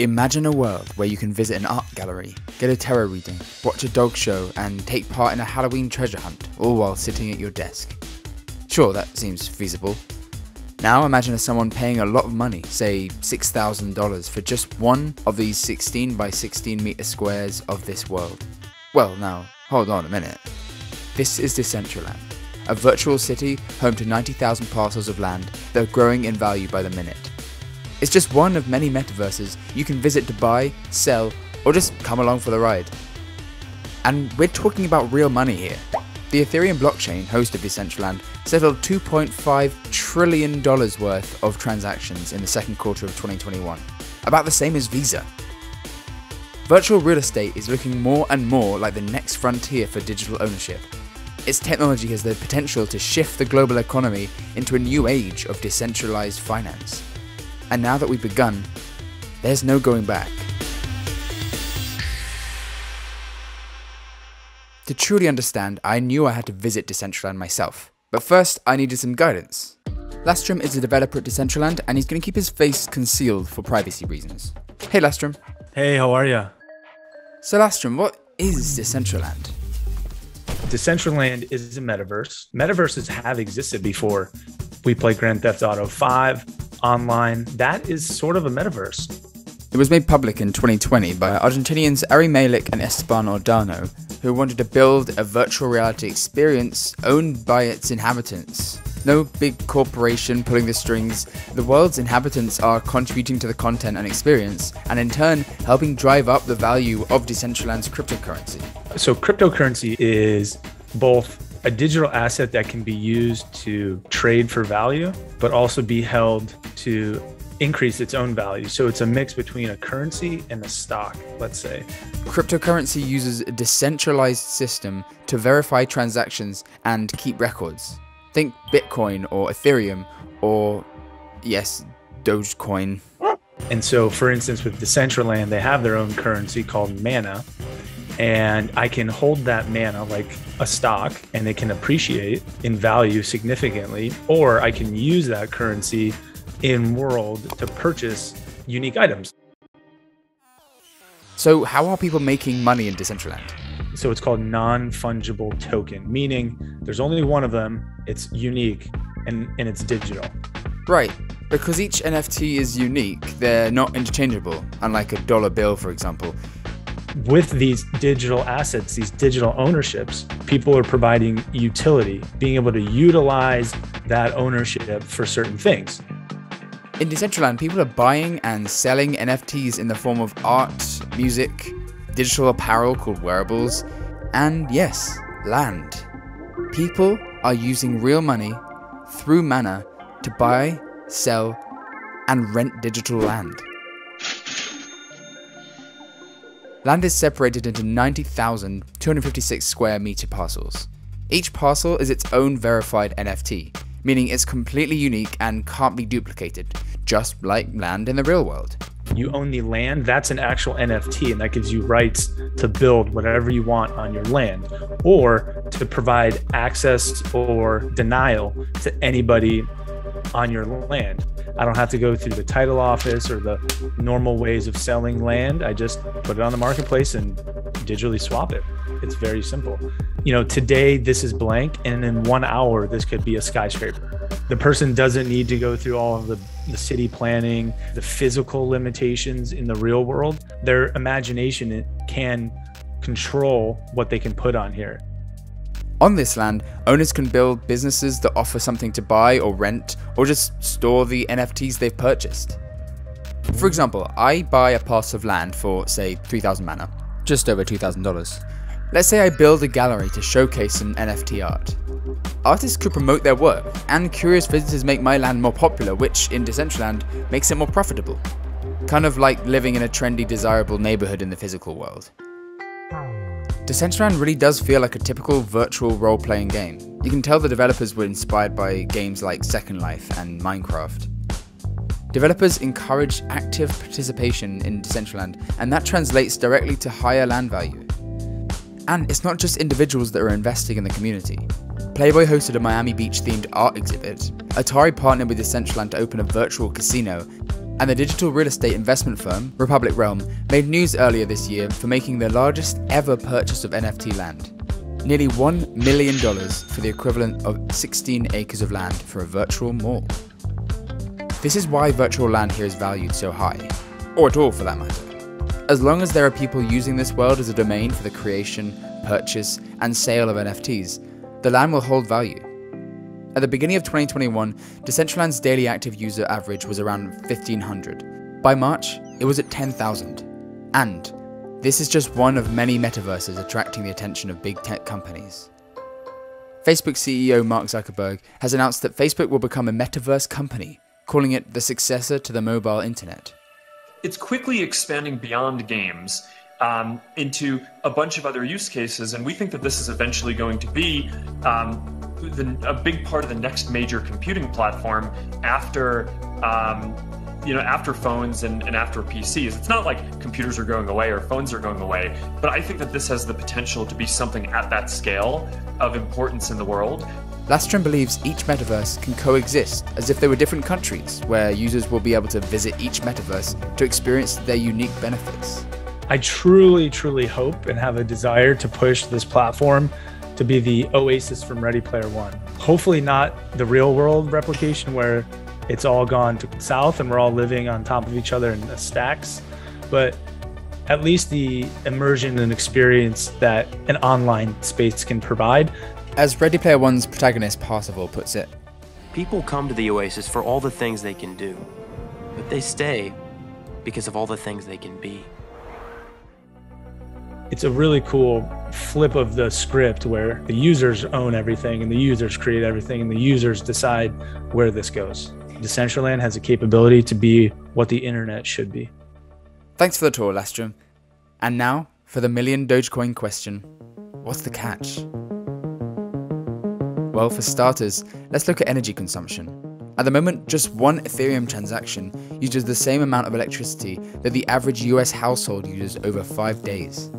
Imagine a world where you can visit an art gallery, get a tarot reading, watch a dog show, and take part in a Halloween treasure hunt, all while sitting at your desk. Sure, that seems feasible. Now imagine someone paying a lot of money, say $6,000, for just one of these 16 by 16 meter squares of this world. Well, now, hold on a minute. This is Decentraland, a virtual city home to 90,000 parcels of land that are growing in value by the minute. It's just one of many metaverses you can visit to buy, sell, or just come along for the ride. And we're talking about real money here. The Ethereum blockchain, host of Decentraland, settled $2.5 trillion worth of transactions in the second quarter of 2021, about the same as Visa. Virtual real estate is looking more and more like the next frontier for digital ownership. Its technology has the potential to shift the global economy into a new age of decentralized finance. And now that we've begun, there's no going back. To truly understand, I knew I had to visit Decentraland myself. But first, I needed some guidance. Lastrom is a developer at Decentraland, and he's going to keep his face concealed for privacy reasons. Hey Lastrom. Hey, how are ya? So Lastrom, what is Decentraland? Decentraland is a metaverse. Metaverses have existed before. We play Grand Theft Auto 5 online. That is sort of a metaverse. It was made public in 2020 by Argentinians Ari Malik and Esteban Ordano, who wanted to build a virtual reality experience owned by its inhabitants. No big corporation pulling the strings. The world's inhabitants are contributing to the content and experience, and in turn helping drive up the value of Decentraland's cryptocurrency. So cryptocurrency is both a digital asset that can be used to trade for value, but also be held to increase its own value. So it's a mix between a currency and a stock, let's say. Cryptocurrency uses a decentralized system to verify transactions and keep records. Think Bitcoin or Ethereum or, yes, Dogecoin. And so, for instance, with Decentraland, they have their own currency called mana. And I can hold that mana like a stock and it can appreciate in value significantly, or I can use that currency in world to purchase unique items. So how are people making money in Decentraland? So it's called non-fungible token, meaning there's only one of them, it's unique, and it's digital. Right, because each NFT is unique, they're not interchangeable, unlike a dollar bill, for example. With these digital assets, these digital ownerships, people are providing utility, being able to utilize that ownership for certain things. In Decentraland, people are buying and selling NFTs in the form of art, music, digital apparel called wearables, and yes, land. People are using real money through mana to buy, sell, and rent digital land. Land is separated into 90,256 square meter parcels. Each parcel is its own verified NFT, meaning it's completely unique and can't be duplicated, just like land in the real world. You own the land, that's an actual NFT, and that gives you rights to build whatever you want on your land, or to provide access or denial to anybody on your land. I don't have to go through the title office or the normal ways of selling land. I just put it on the marketplace and digitally swap it. It's very simple. You know, today this is blank, and in 1 hour, this could be a skyscraper. The person doesn't need to go through all of the city planning, the physical limitations in the real world. Their imagination can control what they can put on here. On this land, owners can build businesses that offer something to buy or rent, or just store the NFTs they've purchased. For example, I buy a parcel of land for, say, 3,000 mana, just over $2,000. Let's say I build a gallery to showcase some NFT art. Artists could promote their work, and curious visitors make my land more popular, which, in Decentraland, makes it more profitable. Kind of like living in a trendy, desirable neighborhood in the physical world. Decentraland really does feel like a typical virtual role-playing game. You can tell the developers were inspired by games like Second Life and Minecraft. Developers encourage active participation in Decentraland, and that translates directly to higher land value. And it's not just individuals that are investing in the community. Playboy hosted a Miami Beach themed art exhibit, Atari partnered with Decentraland to open a virtual casino, And the digital real estate investment firm, Republic Realm, made news earlier this year for making their largest ever purchase of NFT land. Nearly $1 million for the equivalent of 16 acres of land for a virtual mall. This is why virtual land here is valued so high, or at all for that matter. As long as there are people using this world as a domain for the creation, purchase, and sale of NFTs, the land will hold value. At the beginning of 2021, Decentraland's daily active user average was around 1,500. By March, it was at 10,000. And this is just one of many metaverses attracting the attention of big tech companies. Facebook CEO Mark Zuckerberg has announced that Facebook will become a metaverse company, calling it the successor to the mobile internet. It's quickly expanding beyond games into a bunch of other use cases, and we think that this is eventually going to be a big part of the next major computing platform after after phones and after PCs. It's not like computers are going away or phones are going away, but I think that this has the potential to be something at that scale of importance in the world. Lastrom believes each metaverse can coexist as if they were different countries, where users will be able to visit each metaverse to experience their unique benefits. I truly, truly hope and have a desire to push this platform to be the oasis from Ready Player One. Hopefully not the real world replication where it's all gone to south and we're all living on top of each other in the stacks, but at least the immersion and experience that an online space can provide. As Ready Player One's protagonist Parsifal puts it, people come to the Oasis for all the things they can do, but they stay because of all the things they can be. It's a really cool flip of the script where the users own everything and the users create everything and the users decide where this goes. Decentraland has a capability to be what the internet should be. Thanks for the tour, Lastrom. And now for the million Dogecoin question. What's the catch? Well, for starters, let's look at energy consumption. At the moment, just one Ethereum transaction uses the same amount of electricity that the average US household uses over 5 days.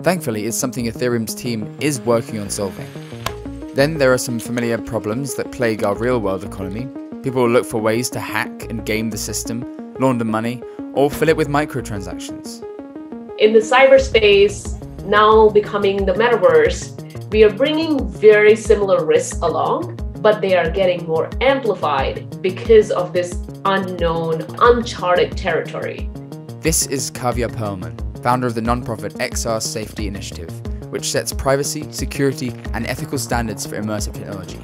Thankfully, it's something Ethereum's team is working on solving. Then there are some familiar problems that plague our real-world economy. People will look for ways to hack and game the system, launder money, or fill it with microtransactions. In the cyberspace, now becoming the metaverse, we are bringing very similar risks along, but they are getting more amplified because of this unknown, uncharted territory. This is Kavya Perlman, founder of the nonprofit XR Safety Initiative, which sets privacy, security, and ethical standards for immersive technology.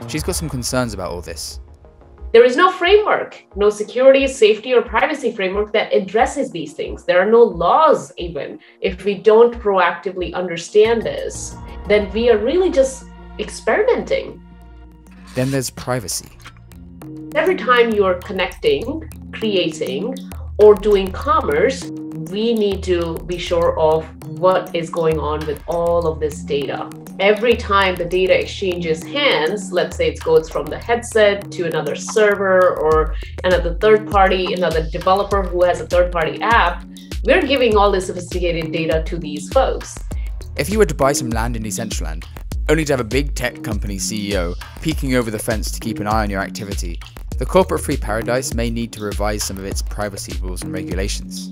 She's got some concerns about all this. There is no framework, no security, safety, or privacy framework that addresses these things. There are no laws even. If we don't proactively understand this, then we are really just experimenting. Then there's privacy. Every time you are connecting, creating, or doing commerce, we need to be sure of what is going on with all of this data. Every time the data exchanges hands, let's say it goes from the headset to another server or another third party, another developer who has a third-party app, we're giving all this sophisticated data to these folks. If you were to buy some land in Decentraland, only to have a big tech company CEO peeking over the fence to keep an eye on your activity, the corporate-free paradise may need to revise some of its privacy rules and regulations.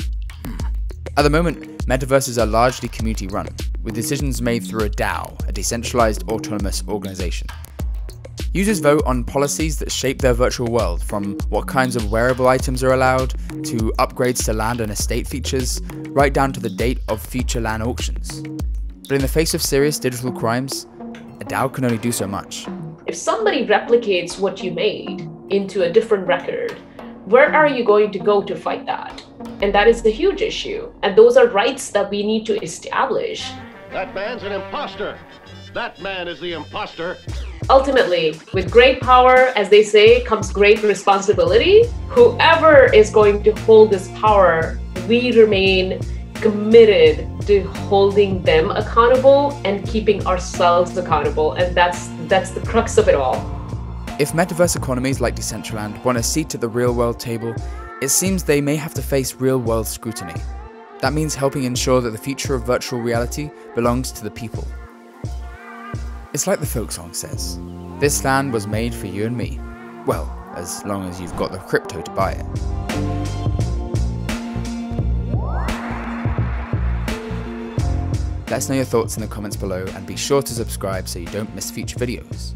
At the moment, metaverses are largely community-run, with decisions made through a DAO, a decentralized autonomous organization. Users vote on policies that shape their virtual world, from what kinds of wearable items are allowed, to upgrades to land and estate features, right down to the date of future land auctions. But in the face of serious digital crimes, a DAO can only do so much. If somebody replicates what you made into a different record, where are you going to go to fight that? And that is the huge issue. And those are rights that we need to establish. That man's an imposter. That man is the imposter. Ultimately, with great power, as they say, comes great responsibility. Whoever is going to hold this power, we remain committed to holding them accountable and keeping ourselves accountable. And that's the crux of it all. If metaverse economies like Decentraland want a seat at the real-world table, it seems they may have to face real-world scrutiny. That means helping ensure that the future of virtual reality belongs to the people. It's like the folk song says, "This land was made for you and me." Well, as long as you've got the crypto to buy it. Let us know your thoughts in the comments below, and be sure to subscribe so you don't miss future videos.